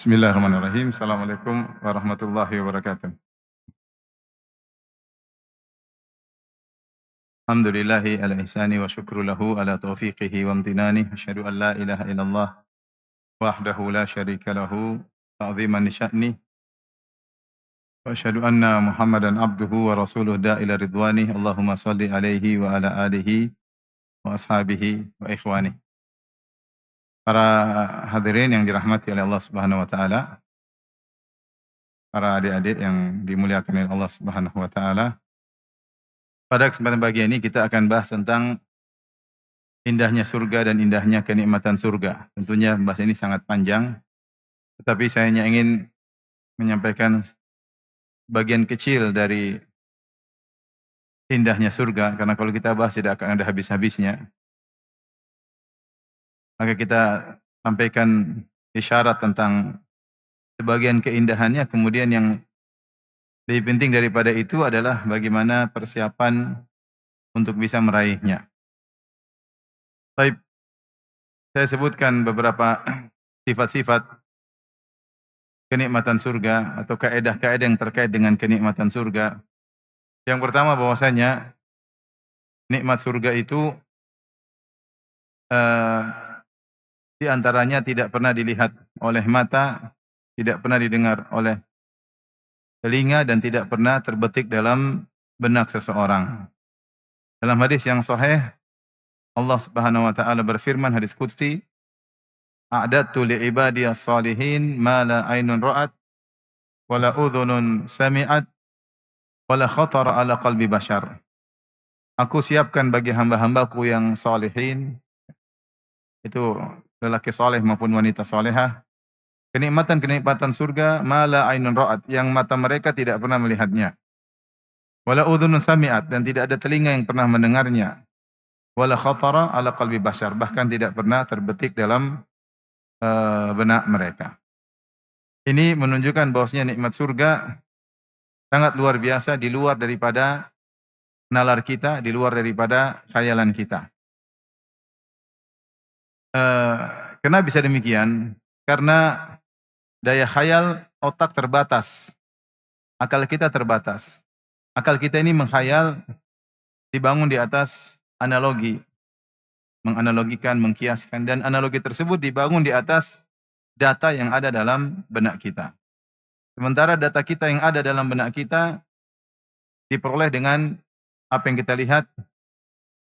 Bismillahirrahmanirrahim. Assalamualaikum warahmatullahi wabarakatuh. Alhamdulillahi ala ihsani wa syukru lahu ala taufiqihi wa amtinani. Asyhadu an la ilaha illallah wahdahu la syarika lahu ta'ziman li sya'ni. Wa asyhadu anna Muhammadan abduhu wa rasuluh da'ila ridwani. Allahumma salli alaihi wa ala alihi wa ashabihi wa ikhwani. Para hadirin yang dirahmati oleh Allah Subhanahu wa taala, para adik-adik yang dimuliakan oleh Allah Subhanahu wa taala. Pada kesempatan pagi ini kita akan bahas tentang indahnya surga dan indahnya kenikmatan surga. Tentunya bahasa ini sangat panjang, tetapi saya hanya ingin menyampaikan bagian kecil dari indahnya surga, karena kalau kita bahas tidak akan ada habis-habisnya. Maka kita sampaikan isyarat tentang sebagian keindahannya, kemudian yang lebih penting daripada itu adalah bagaimana persiapan untuk bisa meraihnya. Baik, saya sebutkan beberapa sifat-sifat kenikmatan surga atau kaedah-kaedah yang terkait dengan kenikmatan surga. Yang pertama bahwasanya nikmat surga itu eh, di antaranya tidak pernah dilihat oleh mata, tidak pernah didengar oleh telinga dan tidak pernah terbetik dalam benak seseorang. Dalam hadis yang sahih Allah Subhanahu wa taala berfirman, hadis qudsi, "A'dadtu li ibadiyas shalihin ma la ainun ra'at wa la udhunun sami'at wa la khatara ala qalbi bashar." Aku siapkan bagi hamba-hambaku yang salihin, itu lelaki saleh maupun wanita salehah, kenikmatan-kenikmatan surga ma la ainun ra'at, yang mata mereka tidak pernah melihatnya. Wala udhunun sami'at, dan tidak ada telinga yang pernah mendengarnya. Wala khatara ala qalbi bashar, bahkan tidak pernah terbetik dalam benak mereka. Ini menunjukkan bahwasanya nikmat surga sangat luar biasa, di luar daripada nalar kita, di luar daripada khayalan kita. Eee, Kenapa bisa demikian? Karena daya khayal otak terbatas, akal kita terbatas. Akal kita ini menghayal, dibangun di atas analogi, menganalogikan, mengkiaskan, dan analogi tersebut dibangun di atas data yang ada dalam benak kita. Sementara data kita yang ada dalam benak kita diperoleh dengan apa yang kita lihat,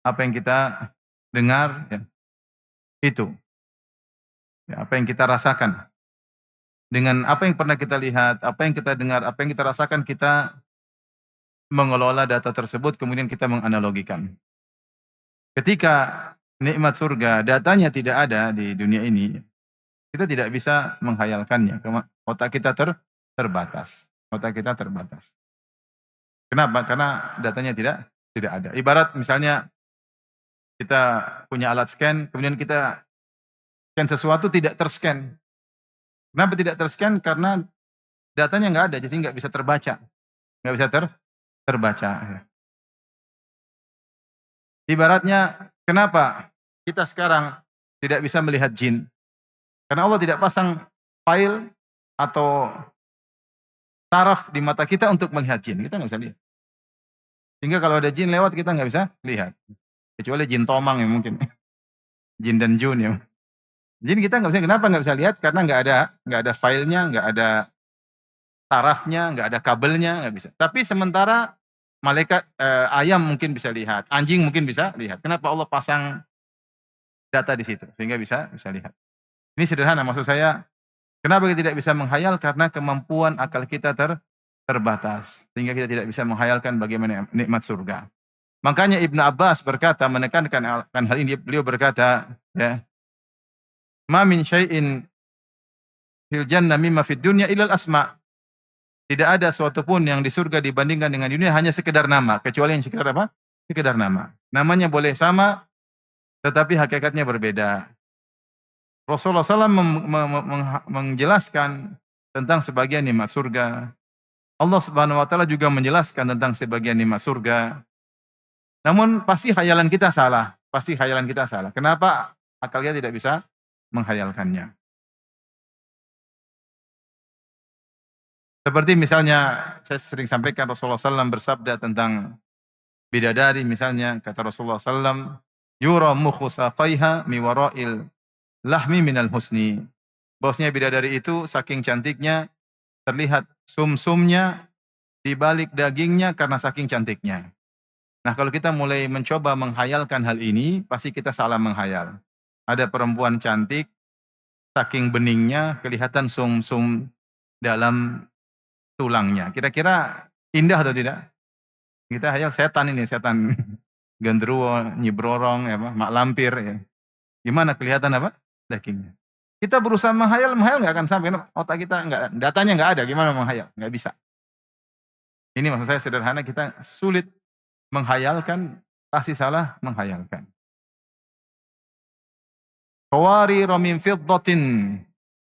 apa yang kita dengar, ya, itu. Ya, apa yang kita rasakan. Dengan apa yang pernah kita lihat, apa yang kita dengar, apa yang kita rasakan, kita mengelola data tersebut, kemudian kita menganalogikan. Ketika nikmat surga, datanya tidak ada di dunia ini, kita tidak bisa menghayalkannya. Otak kita terbatas. Otak kita terbatas. Kenapa? Karena datanya tidak ada. Ibarat misalnya kita punya alat scan, kemudian kita scan sesuatu tidak terscan. Kenapa tidak terscan? Karena datanya nggak ada, jadi nggak bisa terbaca. Nggak bisa terbaca. Ya. Ibaratnya, kenapa kita sekarang tidak bisa melihat jin? Karena Allah tidak pasang file atau taraf di mata kita untuk melihat jin. Kita nggak bisa lihat. Sehingga kalau ada jin lewat, kita nggak bisa lihat. Kecuali jin tomang yang mungkin. Jin dan jun ya. Jin kita nggak bisa, kenapa nggak bisa lihat? Karena nggak ada filenya, nggak ada tarafnya, nggak ada kabelnya, nggak bisa. Tapi sementara malaikat, ayam mungkin bisa lihat, anjing mungkin bisa lihat. Kenapa Allah pasang data di situ? Sehingga bisa lihat. Ini sederhana, maksud saya, kenapa kita tidak bisa menghayal? Karena kemampuan akal kita terbatas. Sehingga kita tidak bisa menghayalkan bagaimana nikmat surga. Makanya Ibnu Abbas berkata, menekankan hal ini, beliau berkata, ya, "Ma min syai'in fil jannah mimma fid dunya ilal asma." Tidak ada suatu pun yang di surga dibandingkan dengan dunia hanya sekedar nama, kecuali yang sekedar apa? Sekedar nama. Namanya boleh sama, tetapi hakikatnya berbeda. Rasulullah SAW menjelaskan tentang sebagian nikmat surga. Allah Subhanahu wa taala juga menjelaskan tentang sebagian nikmat surga. Namun pasti khayalan kita salah, pasti khayalan kita salah. Kenapa akal kita tidak bisa menghayalkannya? Seperti misalnya saya sering sampaikan Rasulullah SAW bersabda tentang bidadari misalnya, kata Rasulullah SAW, yura mukhu saqaiha mi wara'il lahmi minal husni. Bahwasanya bidadari itu saking cantiknya terlihat sumsumnya di balik dagingnya karena saking cantiknya. Nah, kalau kita mulai mencoba menghayalkan hal ini, pasti kita salah menghayal. Ada perempuan cantik, saking beningnya kelihatan sumsum dalam tulangnya. Kira-kira indah atau tidak? Kita hayal setan ini, setan genderuwo, nyibrorong, ya, mak lampir. Ya. Gimana kelihatan apa? Dagingnya. Kita berusaha menghayal nggak akan sampai. Otak kita nggak, datanya nggak ada. Gimana menghayal? Nggak bisa. Ini maksud saya sederhana, kita sulit menghayalkan, pasti salah menghayalkan. Qawarir min fiddatin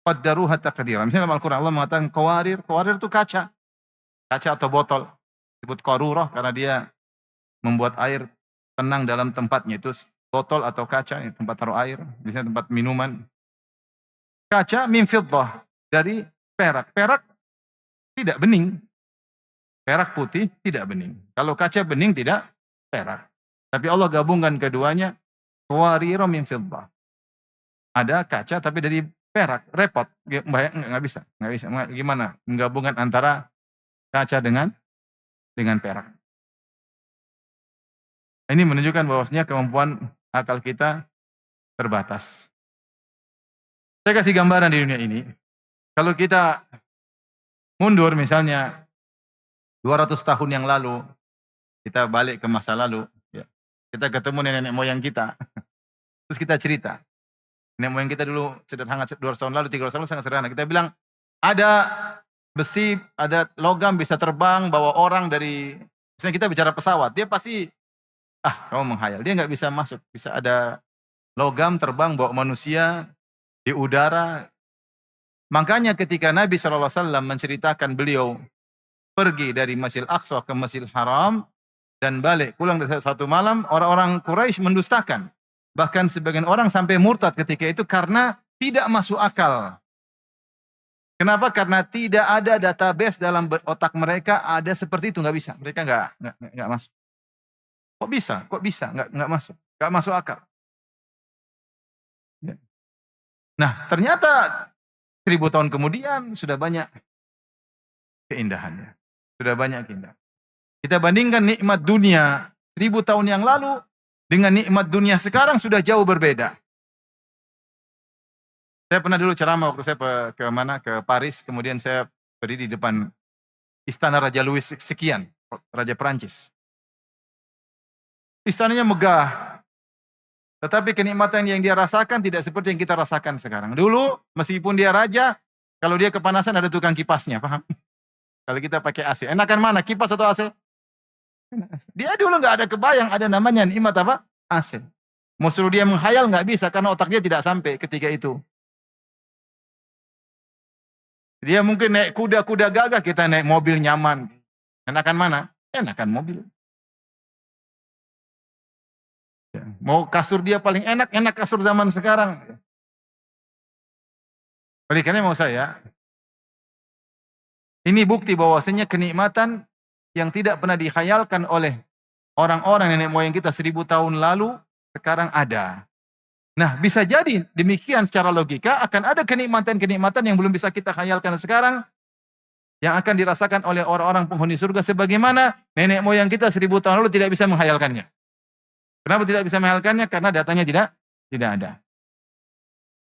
qaddaruha taqdira. Misalnya dalam Al-Quran Allah mengatakan qawarir itu kaca. Kaca atau botol. Disebut qarurah karena dia membuat air tenang dalam tempatnya. Itu botol atau kaca, tempat taruh air. Misalnya tempat minuman. Kaca min fiddah, dari perak. Perak tidak bening. Perak putih tidak bening. Kalau kaca bening tidak perak. Tapi Allah gabungkan keduanya. Qawarir min fiddah. Ada kaca tapi dari perak, repot, nggak bisa. Gimana menggabungkan antara kaca dengan perak? Ini menunjukkan bahwasanya kemampuan akal kita terbatas. Saya kasih gambaran di dunia ini. Kalau kita mundur misalnya 200 tahun yang lalu, kita balik ke masa lalu, ya, kita ketemu nenek moyang kita, terus kita cerita. Nenek moyang kita dulu sederhana, 200 tahun lalu, 300 tahun lalu sangat sederhana. Kita bilang, ada besi, ada logam bisa terbang, bawa orang dari, misalnya kita bicara pesawat, dia pasti, kamu menghayal. Dia nggak bisa masuk. Bisa ada logam terbang, bawa manusia di udara. Makanya ketika Nabi SAW menceritakan beliau pergi dari Masjidil Aqsa ke Masjidil Haram, dan balik pulang dari satu malam, orang-orang Quraisy mendustakan. Bahkan sebagian orang sampai murtad ketika itu karena tidak masuk akal. Kenapa? Karena tidak ada database dalam otak mereka ada seperti itu, nggak bisa. Mereka nggak masuk. Kok bisa? Kok bisa? Nggak masuk. Nggak masuk akal. Ya. Nah, ternyata 1000 tahun kemudian sudah banyak keindahannya. Sudah banyak keindahan. Kita bandingkan nikmat dunia 1000 tahun yang lalu dengan nikmat dunia sekarang sudah jauh berbeda. Saya pernah dulu ceramah waktu saya ke Paris, kemudian saya berdiri di depan istana Raja Louis sekian, Raja Perancis. Istananya megah, tetapi kenikmatan yang dia rasakan tidak seperti yang kita rasakan sekarang. Dulu, meskipun dia raja, kalau dia kepanasan ada tukang kipasnya, paham? Kalau kita pakai AC, enakan mana, kipas atau AC? Dia dulu nggak ada kebayang ada namanya nikmat apa? AC. Mau suruh dia menghayal nggak bisa karena otak dia tidak sampai ketika itu. Dia mungkin naik kuda-kuda gagah, kita naik mobil nyaman. Enakan mana? Enakan mobil. Ya. Mau kasur dia paling enak kasur zaman sekarang. Oleh karena mau saya, ini bukti bahwasanya kenikmatan yang tidak pernah dikhayalkan oleh orang-orang nenek moyang kita 1000 tahun lalu, sekarang ada. Nah, bisa jadi demikian secara logika akan ada kenikmatan-kenikmatan yang belum bisa kita khayalkan sekarang, yang akan dirasakan oleh orang-orang penghuni surga sebagaimana nenek moyang kita 1000 tahun lalu tidak bisa menghayalkannya. Kenapa tidak bisa menghayalkannya? Karena datanya tidak ada.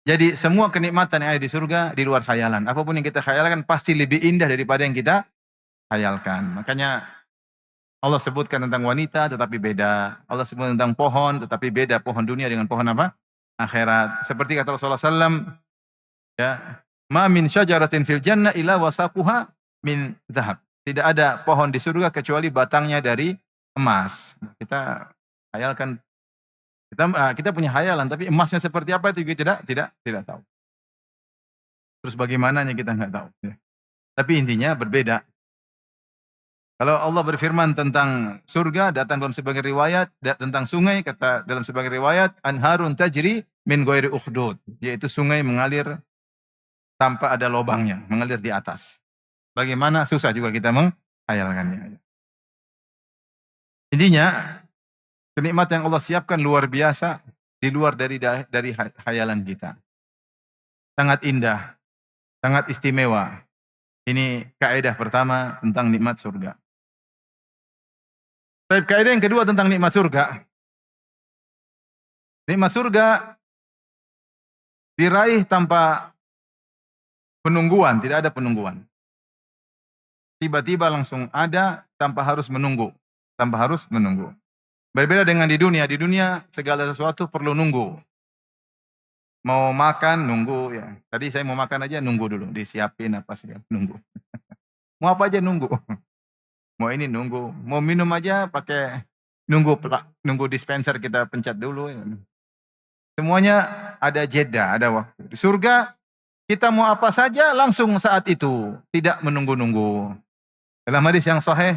Jadi semua kenikmatan yang ada di surga di luar khayalan. Apapun yang kita khayalkan pasti lebih indah daripada yang kita khayalkan. Makanya Allah sebutkan tentang wanita tetapi beda. Allah sebutkan tentang pohon tetapi beda. Pohon dunia dengan pohon apa? Akhirat. Seperti kata Rasulullah SAW, ya, ma min syajaratin fil jannah illa wasaquha min zahab. Tidak ada pohon di surga kecuali batangnya dari emas. Kita khayalkan, kita punya hayalan, tapi emasnya seperti apa itu kita tidak tahu. Terus bagaimananya kita nggak tahu. Ya. Tapi intinya berbeda. Kalau Allah berfirman tentang surga, datang dalam sebagian riwayat, tentang sungai, kata dalam sebagian riwayat, anharun tajri min ghairi ukhdud, yaitu sungai mengalir tanpa ada lubangnya, mengalir di atas. Bagaimana susah juga kita menghayalkannya. Intinya, kenikmatan yang Allah siapkan luar biasa, di luar dari hayalan kita. Sangat indah, sangat istimewa. Ini kaidah pertama tentang nikmat surga. Baik, kaidah yang kedua tentang nikmat surga. Nikmat surga diraih tanpa penungguan, tidak ada penungguan. Tiba-tiba langsung ada tanpa harus menunggu. Tanpa harus menunggu. Berbeda dengan di dunia segala sesuatu perlu nunggu. Mau makan, nunggu ya. Tadi saya mau makan aja nunggu dulu, disiapin apa sih, nunggu. Mau apa aja nunggu. Mau ini nunggu, mau minum aja pakai nunggu dispenser kita pencet dulu ya. Semuanya ada jeda, ada waktu. Di surga kita mau apa saja langsung saat itu, tidak menunggu-nunggu. Dalam hadis yang sahih,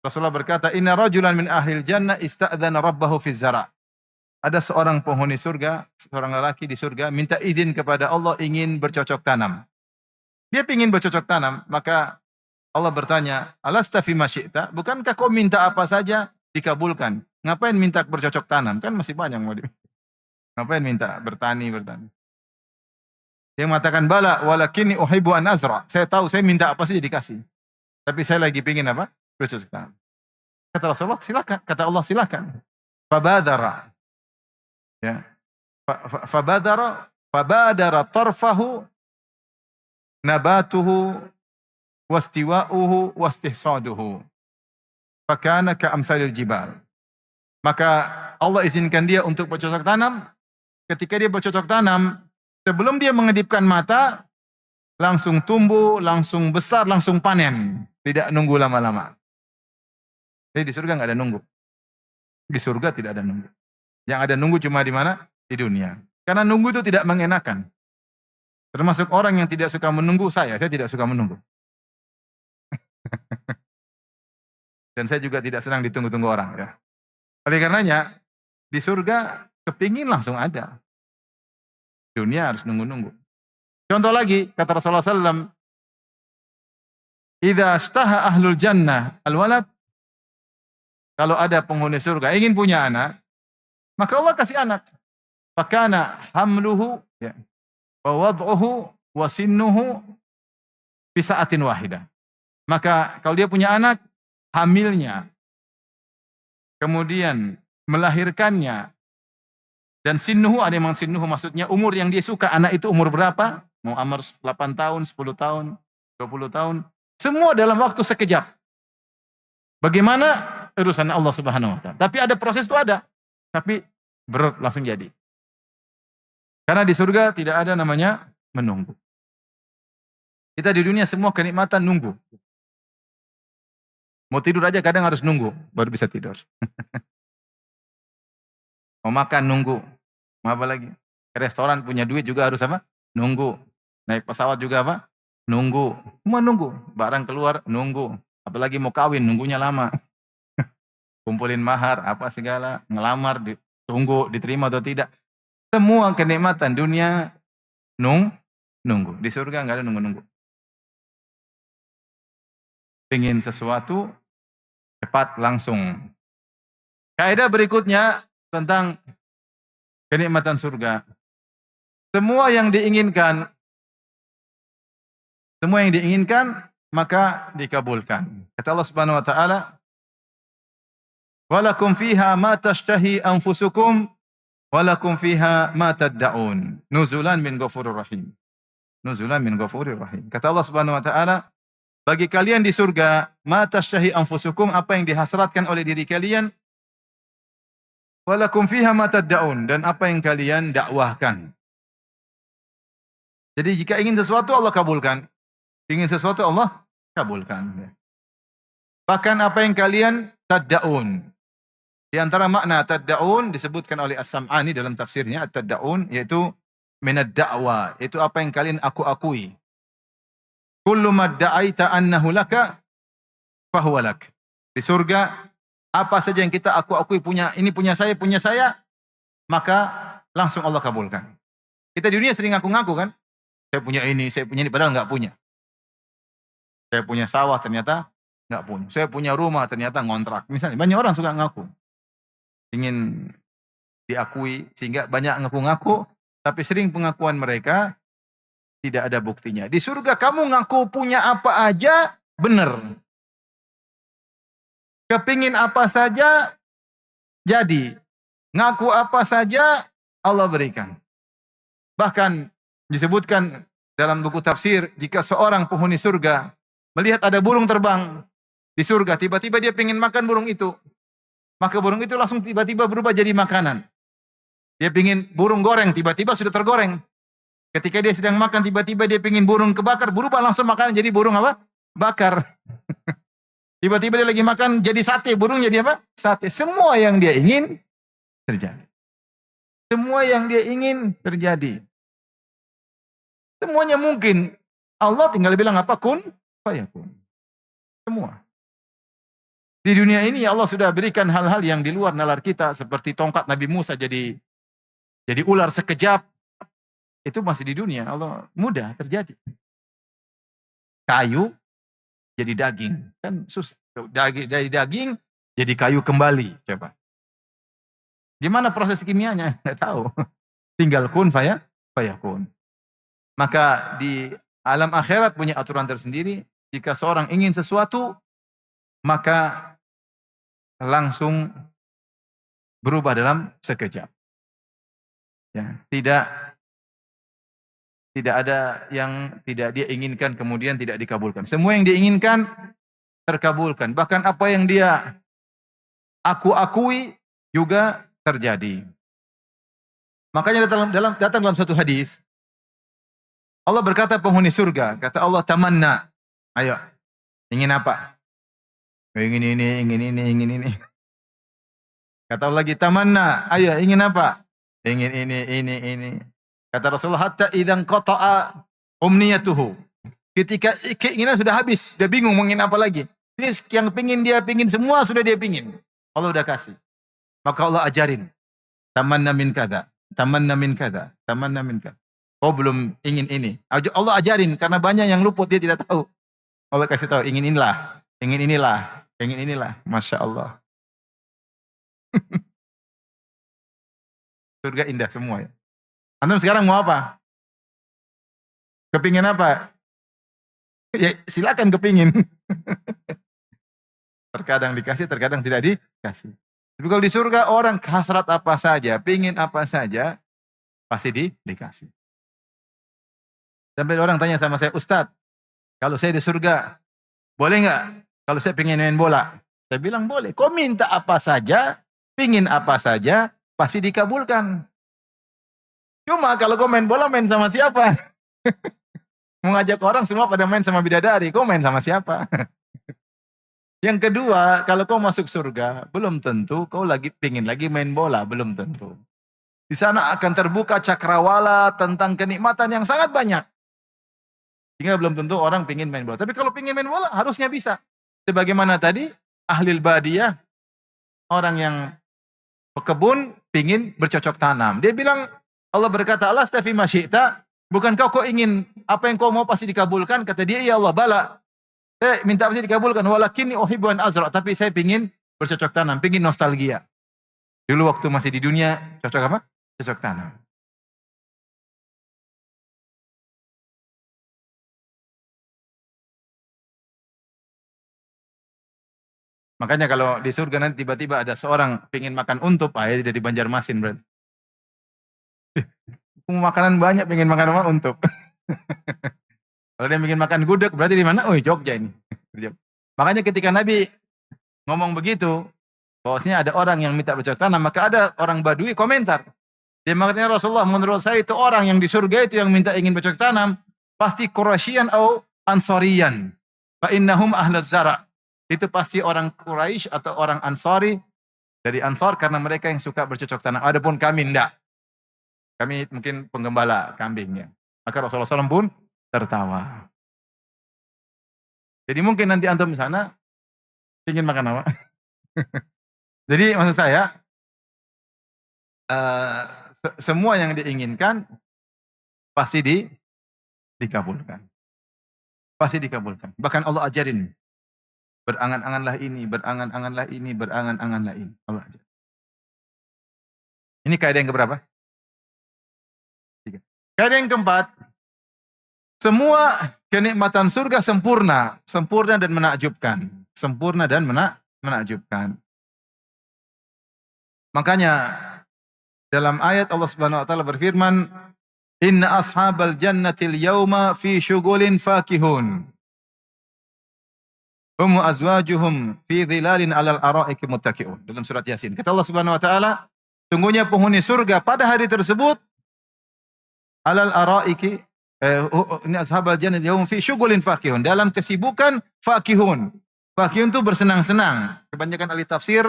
Rasulullah berkata, "Inna rajulan min ahlil jannah ista'dzana rabbahu fi zara'." Ada seorang penghuni surga, seorang lelaki di surga minta izin kepada Allah ingin bercocok tanam. Dia ingin bercocok tanam, maka Allah bertanya, "Alasta fi ma syi'ta?" Bukankah kau minta apa saja dikabulkan? Ngapain minta bercocok tanam? Kan masih banyak mau ngapain minta bertani? Dia mengatakan, "Bala, walakinni uhibbu an azra." Saya tahu saya minta apa saja dikasih. Tapi saya lagi pingin apa? Bercocok tanam. Kata Rasulullah, silakan. Kata Allah, silakan. Fabadara. Ya. Fabadara tarfahu nabatuhu wastiwa'uhu wastihsaduhu. Fakana ka'amsalil jibal. Maka Allah izinkan dia untuk bercocok tanam. Ketika dia bercocok tanam, sebelum dia mengedipkan mata, langsung tumbuh, langsung besar, langsung panen. Tidak nunggu lama-lama. Jadi di surga nggak ada nunggu. Di surga tidak ada nunggu. Yang ada nunggu cuma di mana? Di dunia. Karena nunggu itu tidak mengenakan. Termasuk orang yang tidak suka menunggu, saya tidak suka menunggu. Dan saya juga tidak senang ditunggu-tunggu orang. Ya. Oleh karenanya, di surga kepingin langsung ada. Dunia harus nunggu-nunggu. Contoh lagi, kata Rasulullah SAW, "Idza ashtaha ahlul jannah al-walad." Kalau ada penghuni surga ingin punya anak, maka Allah kasih anak. Fakana hamluhu ya, wa wad'uhu wa sinnuhu fi sa'atin wahidah. Maka kalau dia punya anak, hamilnya, kemudian melahirkannya, dan sinnuhu, ada yang sinnuhu maksudnya umur yang dia suka, anak itu umur berapa? Mau umur 8 tahun, 10 tahun, 20 tahun. Semua dalam waktu sekejap. Bagaimana? Urusan Allah Subhanahu wa ta'ala. Tapi ada proses itu ada. Tapi berat langsung jadi. Karena di surga tidak ada namanya menunggu. Kita di dunia semua kenikmatan nunggu. Mau tidur aja kadang harus nunggu baru bisa tidur. Mau makan nunggu. Mau apa lagi? Restoran punya duit juga harus apa? Nunggu. Naik pesawat juga apa? Nunggu. Semua nunggu. Barang keluar nunggu. Apalagi mau kawin nunggunya lama. Kumpulin mahar, apa segala, ngelamar, ditunggu, diterima atau tidak. Semua kenikmatan dunia nunggu. Di surga nggak ada nunggu-nunggu. Pengen sesuatu, cepat langsung. Kaidah berikutnya tentang kenikmatan surga. Semua yang diinginkan, maka dikabulkan. Kata Allah Subhanahu wa ta'ala, "Walakum fiha ma tashtahi anfusukum walakum fiha ma tad'un nuzulan min ghafurir rahim." Nuzulan min ghafurir rahim. Kata Allah Subhanahu wa ta'ala, bagi kalian di surga, ma tashtahi anfusukum, apa yang dihasratkan oleh diri kalian, walakum fiha ma tad'un, dan apa yang kalian dakwahkan. Jadi jika ingin sesuatu Allah kabulkan. Ingin sesuatu Allah kabulkan. Bahkan apa yang kalian tad'un. Di antara makna tad'un disebutkan oleh As-Sam'ani dalam tafsirnya, tad'un yaitu minad da'wa, itu apa yang kalian aku-akui. Kullu madda'aita annahu laka fahuwa lak. Di surga apa saja yang kita aku-akui punya, ini punya saya, maka langsung Allah kabulkan. Kita di dunia sering ngaku-ngaku kan? saya punya ini, padahal nggak punya. Saya punya sawah ternyata nggak punya. Saya punya rumah ternyata ngontrak. Misalnya banyak orang suka ngaku, ingin diakui sehingga banyak ngaku-ngaku, tapi sering pengakuan mereka tidak ada buktinya. Di surga kamu ngaku punya apa aja benar. Kepingin apa saja jadi. Ngaku apa saja Allah berikan. Bahkan disebutkan dalam buku tafsir, jika seorang penghuni surga melihat ada burung terbang di surga, tiba-tiba dia ingin makan burung itu. Maka burung itu langsung tiba-tiba berubah jadi makanan. Dia ingin burung goreng, tiba-tiba sudah tergoreng. Ketika dia sedang makan, tiba-tiba dia ingin burung kebakar, berubah langsung makanan jadi burung apa? Bakar. Tiba-tiba dia lagi makan jadi sate, burung jadi apa? Sate. Semua yang dia ingin terjadi. Semua yang dia ingin terjadi. Semuanya mungkin. Allah tinggal bilang apa? Kun, fayakun. Semua. Di dunia ini Allah sudah berikan hal-hal yang di luar nalar kita, seperti tongkat Nabi Musa jadi ular sekejap. Itu masih di dunia. Allah mudah terjadi. Kayu jadi daging. Kan susah. Dari daging jadi kayu kembali. Coba. Gimana proses kimianya? Nggak tahu. Tinggal kun fayakun. Maka di alam akhirat punya aturan tersendiri. Jika seorang ingin sesuatu, maka langsung berubah dalam sekejap. Ya, tidak ada yang tidak dia inginkan kemudian tidak dikabulkan. Semua yang dia inginkan terkabulkan. Bahkan apa yang dia akui juga terjadi. Makanya datang dalam satu hadis, Allah berkata penghuni surga, kata Allah tamanna. Ayo, ingin apa? Ingin ini. Kata Allah lagi tamanna. Ayo, ingin apa? Ingin ini. Kata Rasulullah hatta idzan qata'a umniyatuhu. Ketika keinginan sudah habis, dia bingung mau ingin apa lagi. Ini yang pingin semua sudah dia pingin. Allah udah kasih. Maka Allah ajarin. Tamanna min kada. Oh belum ingin ini. Allah ajarin karena banyak yang luput dia tidak tahu. Allah kasih tahu ingin inilah. Masya Allah. Surga indah semua ya. Antum sekarang mau apa? Kepingin apa? Ya silakan kepingin. Terkadang dikasih, terkadang tidak dikasih. Tapi kalau di surga orang hasrat apa saja, pingin apa saja, pasti dikasih. Sampai orang tanya sama saya, Ustadz, kalau saya di surga, boleh nggak? Kalau saya pingin main bola, saya bilang boleh. Kau minta apa saja, pingin apa saja, pasti dikabulkan. Cuma kalau kau main bola, main sama siapa? Mengajak orang semua pada main sama bidadari, kau main sama siapa? Yang kedua, kalau kau masuk surga, belum tentu kau lagi pingin lagi main bola, belum tentu. Di sana akan terbuka cakrawala tentang kenikmatan yang sangat banyak. Sehingga belum tentu orang pingin main bola. Tapi kalau pingin main bola, harusnya bisa. Sebagaimana tadi, ahlil badiyah, orang yang pekebun, pingin bercocok tanam. Dia bilang, Allah berkata, Allah stafi masyikta, bukankah kau ingin apa yang kau mau pasti dikabulkan? Kata dia, ya Allah, bala. Saya minta pasti dikabulkan. Walakinni uhibbu an azra, tapi saya pingin bercocok tanam, pingin nostalgia. Dulu waktu masih di dunia, cocok apa? Cocok tanam. Makanya kalau di surga nanti tiba-tiba ada seorang pingin makan untup, ya dari Banjarmasin berarti. Makanan banyak, pingin makan apa? Untup. Kalau dia pingin makan gudeg, berarti di mana? Oh, Jogja ini. Makanya ketika Nabi ngomong begitu, bahwasanya ada orang yang minta bercocok tanam, maka ada orang Badui komentar. Dia mengatakan, Rasulullah, menurut saya itu orang yang di surga itu yang minta ingin bercocok tanam, pasti Quraisyan atau Ansariyan. Fa innahum ahlaz zara'. Itu pasti orang Quraisy atau orang Ansari dari Ansar karena mereka yang suka bercocok tanam. Adapun kami enggak. Kami mungkin penggembala kambingnya. Maka Rasulullah SAW pun tertawa. Jadi mungkin nanti antum di sana ingin makan apa? Jadi maksud saya semua yang diinginkan pasti dikabulkan. Pasti dikabulkan. Bahkan Allah ajarin, berangan-anganlah ini, berangan-anganlah ini, berangan-anganlah ini. Allah ajarin. Ini kaidah yang keberapa? 3. Kaidah yang keempat, semua kenikmatan surga sempurna, sempurna dan menakjubkan. Sempurna dan menakjubkan. Makanya dalam ayat Allah Subhanahu wa taala berfirman, "Inna ashabal jannatil yauma fi syughulin fakihun. Hum azwajuhum fi dhilalin 'alal ara'iki muttaqi'un." Dalam surat Yasin. Kata Allah Subhanahu wa taala, sungguhnya penghuni surga pada hari tersebut 'alal ara'iki ini ashabal jannatil yauma fi syughulin fakihun. Dalam kesibukan fakihun. Fakihun itu bersenang-senang. Kebanyakan ahli tafsir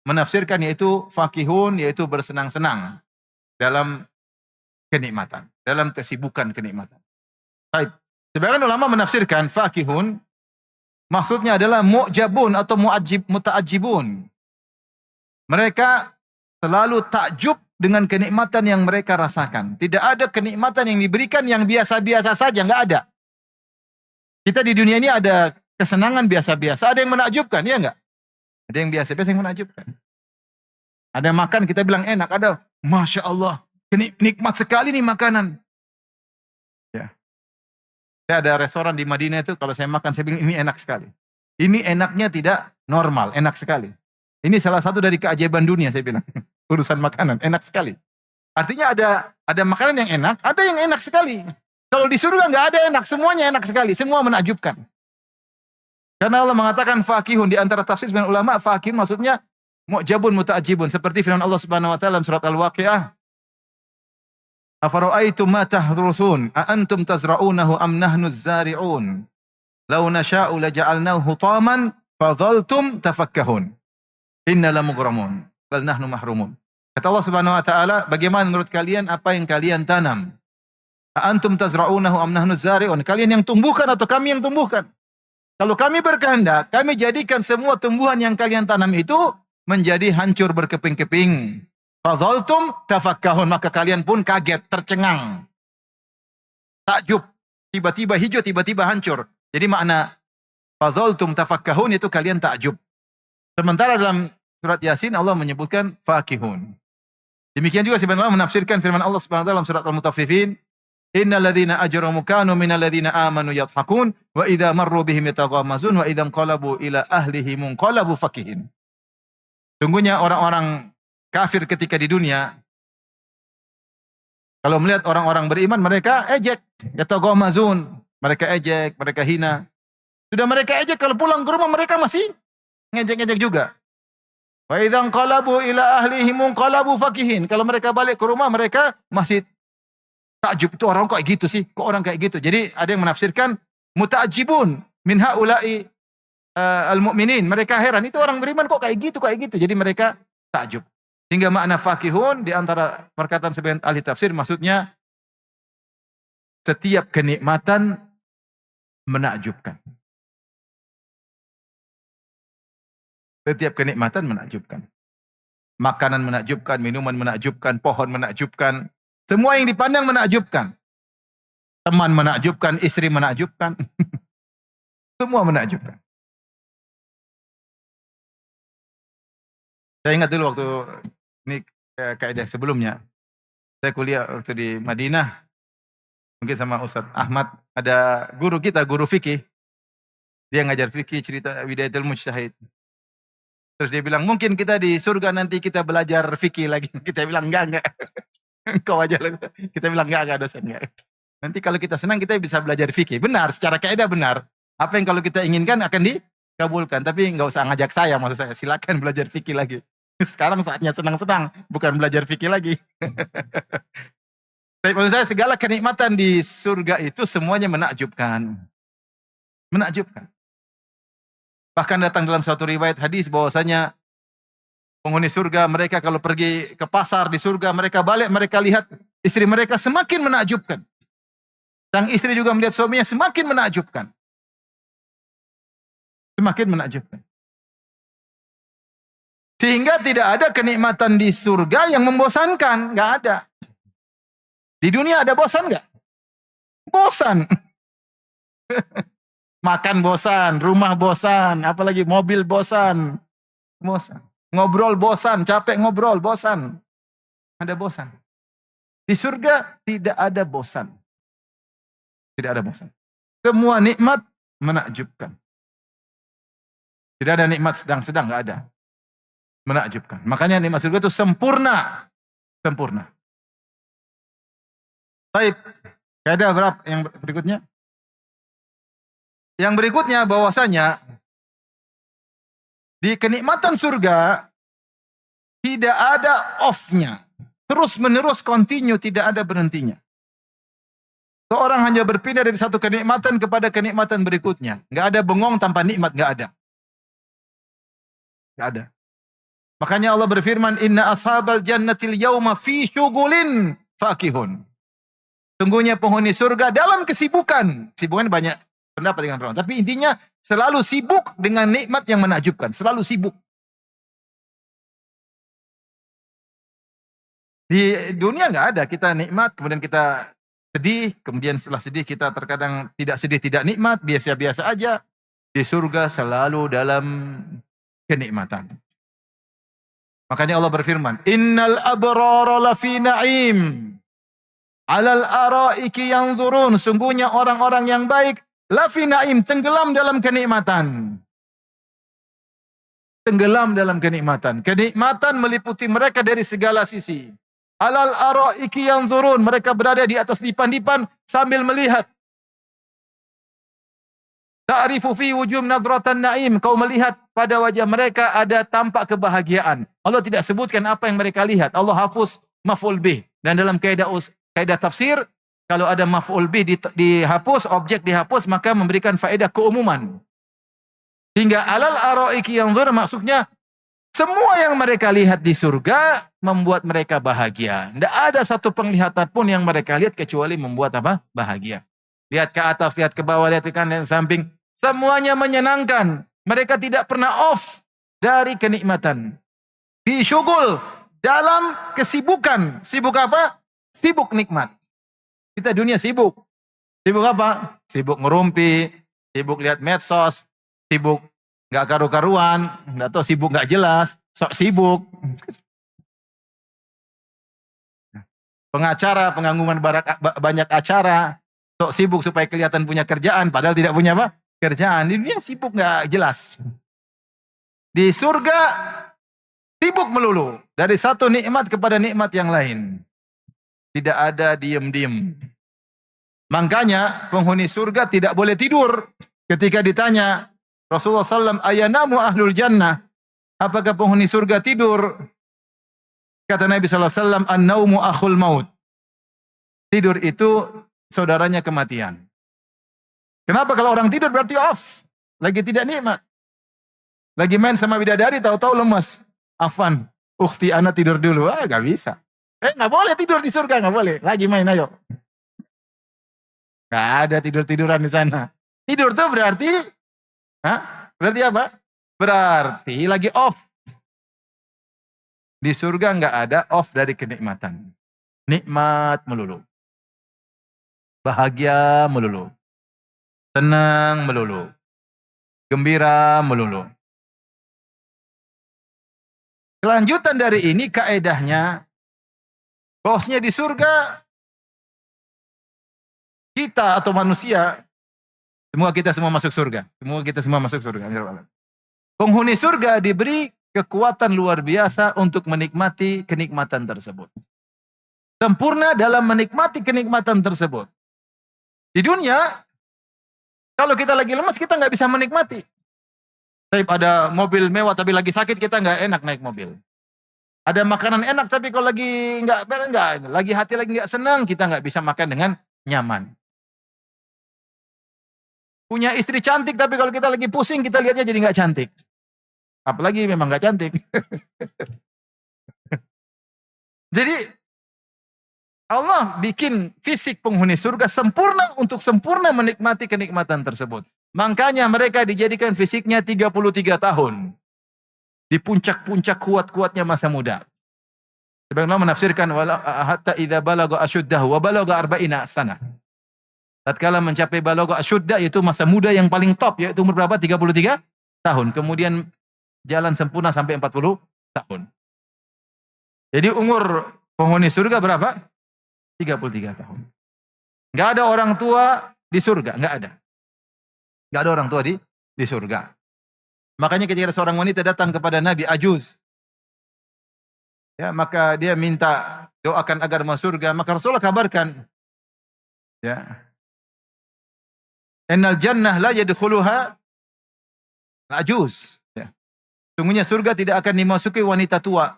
menafsirkan yaitu fakihun, yaitu bersenang-senang dalam kenikmatan, dalam kesibukan kenikmatan. Baik. Sebagian ulama menafsirkan fakihun maksudnya adalah mu'jabun atau muta'ajjibun. Mereka selalu takjub dengan kenikmatan yang mereka rasakan. Tidak ada kenikmatan yang diberikan yang biasa-biasa saja, enggak ada. Kita di dunia ini ada kesenangan biasa-biasa, ada yang menakjubkan, ya enggak? Ada yang biasa-biasa yang menakjubkan. Ada makan kita bilang enak, ada Masya Allah, nikmat sekali nih makanan. Ya. Saya ada restoran di Madinah itu, kalau saya makan saya bilang ini enak sekali. Ini enaknya tidak normal, enak sekali. Ini salah satu dari keajaiban dunia saya bilang. Urusan makanan, enak sekali. Artinya ada makanan yang enak, ada yang enak sekali. Kalau di surga nggak ada enak, semuanya enak sekali, semua menakjubkan. Karena Allah mengatakan fakihun, di antara tafsir sebagian ulama, fakihun maksudnya mu'jabun muta'ajibun. Seperti firman Allah Subhanahu wa taala dalam surat Al-Waqiah, "Afara'aitum ma tahrusun, a antum tazra'unahu am nahnu az-zari'un? Law nasha'u laja'alnahu hutaman fadhaltum tafakkahun. Inna lamughramun, bal nahnu mahrumun." Kata Allah Subhanahu wa taala, bagaimana menurut kalian apa yang kalian tanam? A antum tazra'unahu am nahnu az-zari'un? Kalian yang tumbuhkan atau kami yang tumbuhkan? Kalau kami berkehendak, kami jadikan semua tumbuhan yang kalian tanam itu menjadi hancur berkeping-keping. Fadhaltum tafakkahun, maka kalian pun kaget, tercengang. Takjub, tiba-tiba hijau, tiba-tiba hancur. Jadi makna fadhaltum tafakkahun itu kalian takjub. Sementara dalam surat Yasin Allah menyebutkan fakihun. Demikian juga sebenarnya menafsirkan firman Allah Subhanahu wa taala dalam surat Al-Mutaffifin, "Innal ladzina ajramu kanu minal ladzina amanu yadhhakun wa idza marru bihim yataghamazun wa idza qalabu ila ahlihim munqalabu fakihin." Sungguhnya orang-orang kafir ketika di dunia, kalau melihat orang-orang beriman mereka ejek, yataghamazun, mereka ejek, mereka hina. Sudah mereka ejek, kalau pulang ke rumah mereka masih ngejek-ngejek juga. Wa idza qalabu ila ahlihim munqalabu fakihin. Kalau mereka balik ke rumah mereka masih takjub, itu orang kok gitu sih? Kok orang kayak gitu? Jadi ada yang menafsirkan muta'ajjibun min haula'i al-mu'minin. Mereka heran, itu orang beriman kok kayak gitu, kayak gitu. Jadi mereka takjub. Hingga makna fakihun di antara perkataan sebagian ahli tafsir maksudnya setiap kenikmatan menakjubkan. Setiap kenikmatan menakjubkan. Makanan menakjubkan, minuman menakjubkan, pohon menakjubkan. Semua yang dipandang menakjubkan. Teman menakjubkan, istri menakjubkan. Semua menakjubkan. Saya ingat dulu waktu ini kaidah sebelumnya. Saya kuliah waktu di Madinah. Mungkin sama Ustadz Ahmad. Ada guru kita, guru fikih. Dia ngajar fikih, cerita Widayatul Mujtahid. Terus dia bilang, mungkin kita di surga nanti kita belajar fikih lagi. Kita bilang, enggak. Kau aja lah. Kita bilang enggak dosen enggak. Nanti kalau kita senang kita bisa belajar fikih. Benar, secara kaidah benar. Apa yang kalau kita inginkan akan dikabulkan. Tapi enggak usah ngajak saya, maksud saya. Silakan belajar fikih lagi. Sekarang saatnya senang-senang, bukan belajar fikih lagi. Tapi maksud saya segala kenikmatan di surga itu semuanya menakjubkan. Menakjubkan. Bahkan datang dalam suatu riwayat hadis bahwasanya penghuni surga mereka kalau pergi ke pasar di surga, mereka balik, mereka lihat istri mereka semakin menakjubkan. Sang istri juga melihat suaminya semakin menakjubkan. Semakin menakjubkan. Sehingga tidak ada kenikmatan di surga yang membosankan. Nggak ada. Di dunia ada bosan nggak? Bosan. Makan bosan, rumah bosan, apalagi mobil bosan. Bosan. Ngobrol bosan, capek ngobrol bosan. Ada bosan. Di surga tidak ada bosan. Tidak ada bosan. Semua nikmat menakjubkan. Tidak ada nikmat sedang-sedang, nggak ada. Menakjubkan. Makanya nikmat surga itu sempurna. Sempurna. Baik. Kaidah berapa yang berikutnya? Yang berikutnya bahwasanya di kenikmatan surga tidak ada off-nya. Terus menerus continue, tidak ada berhentinya. Seorang hanya berpindah dari satu kenikmatan kepada kenikmatan berikutnya. Nggak ada bengong tanpa nikmat, nggak ada. Nggak ada. Makanya Allah berfirman, Inna ashabal jannatil yawma fi syugulin fakihun. Sungguhnya penghuni surga dalam kesibukan. Kesibukan banyak pendapat dengan orang. Tapi intinya selalu sibuk dengan nikmat yang menakjubkan. Selalu sibuk. Di dunia nggak ada. Kita nikmat, kemudian kita sedih. Kemudian setelah sedih kita terkadang tidak sedih, tidak nikmat. Biasa-biasa aja. Di surga selalu dalam kenikmatan. Makanya Allah berfirman, Innal abrara lafi na'im. Alal araiki yanzurun. Sungguhnya orang-orang yang baik lafi na'im, tenggelam dalam kenikmatan. Tenggelam dalam kenikmatan. Kenikmatan meliputi mereka dari segala sisi. Alal araiki yanzurun. Mereka berada di atas dipan-dipan sambil melihat. Ta'rifu fi wujum nadratan na'im. Kau melihat pada wajah mereka ada tampak kebahagiaan. Allah tidak sebutkan apa yang mereka lihat. Allah hafuz maf'ul bih. Dan dalam kaidah tafsir, kalau ada maf'ul bih dihapus, objek dihapus, maka memberikan faedah keumuman. Hingga alal araiki yanzur, maksudnya semua yang mereka lihat di surga membuat mereka bahagia. Tidak ada satu penglihatan pun yang mereka lihat kecuali membuat apa? Bahagia. Lihat ke atas, lihat ke bawah, lihat ke kanan dan samping. Semuanya menyenangkan. Mereka tidak pernah off dari kenikmatan. Fi syugul, dalam kesibukan. Sibuk apa? Sibuk nikmat. Kita dunia sibuk. Sibuk apa? Sibuk ngerumpi, sibuk lihat medsos, sibuk nggak karu-karuan, nggak tahu sibuk nggak jelas, sok sibuk. Pengacara, pengangguman banyak acara, sok sibuk supaya kelihatan punya kerjaan, padahal tidak punya apa? Kerjaan. Di dunia sibuk nggak jelas. Di surga sibuk melulu dari satu nikmat kepada nikmat yang lain. Tidak ada diem-diem. Makanya penghuni surga tidak boleh tidur. Ketika ditanya Rasulullah SAW, ayanamu ahlul jannah, apakah penghuni surga tidur? Kata Nabi SAW, an-naumu akhul maut. Tidur itu saudaranya kematian. Kenapa kalau orang tidur berarti off? Lagi tidak nikmat. Lagi main sama bidadari, tahu-tahu lemas. Afan, ukhti ana tidur dulu. Gak bisa. Nggak boleh tidur di surga, nggak boleh. Lagi main, ayo. Nggak ada tidur-tiduran di sana. Tidur tuh berarti, berarti apa? Berarti lagi off. Di surga nggak ada off dari kenikmatan. Nikmat melulu. Bahagia melulu. Tenang melulu. Gembira melulu. Kelanjutan dari ini kaedahnya, bahwasanya di surga kita atau manusia, kita semua masuk surga. Semua kita semua masuk surga. Penghuni surga diberi kekuatan luar biasa untuk menikmati kenikmatan tersebut. Sempurna dalam menikmati kenikmatan tersebut. Di dunia, kalau kita lagi lemas, kita nggak bisa menikmati. Tapi ada mobil mewah, tapi lagi sakit, kita nggak enak naik mobil. Ada makanan enak, tapi kalau lagi lagi hati lagi nggak senang, kita nggak bisa makan dengan nyaman. Punya istri cantik, tapi kalau kita lagi pusing, kita lihatnya jadi nggak cantik. Apalagi memang nggak cantik. Jadi Allah bikin fisik penghuni surga sempurna untuk sempurna menikmati kenikmatan tersebut. Makanya mereka dijadikan fisiknya 33 tahun. Di puncak-puncak kuat-kuatnya masa muda. Sebagaimana menafsirkan hatta idza balagha ashuddahu wa balagha arba'ina sana. Tatkala mencapai balagha asyudda, yaitu masa muda yang paling top, yaitu umur berapa? 33 tahun. Kemudian jalan sempurna sampai 40 tahun. Jadi umur penghuni surga berapa? 33 tahun. Enggak ada orang tua di surga, enggak ada. Enggak ada orang tua di surga. Makanya ketika seorang wanita datang kepada Nabi Ajuz, ya, maka dia minta doakan agar masuk surga, maka Rasulullah kabarkan, ya, innal jannah la yadkhuluha ajuz, ya. Sungguhnya surga tidak akan dimasuki wanita tua.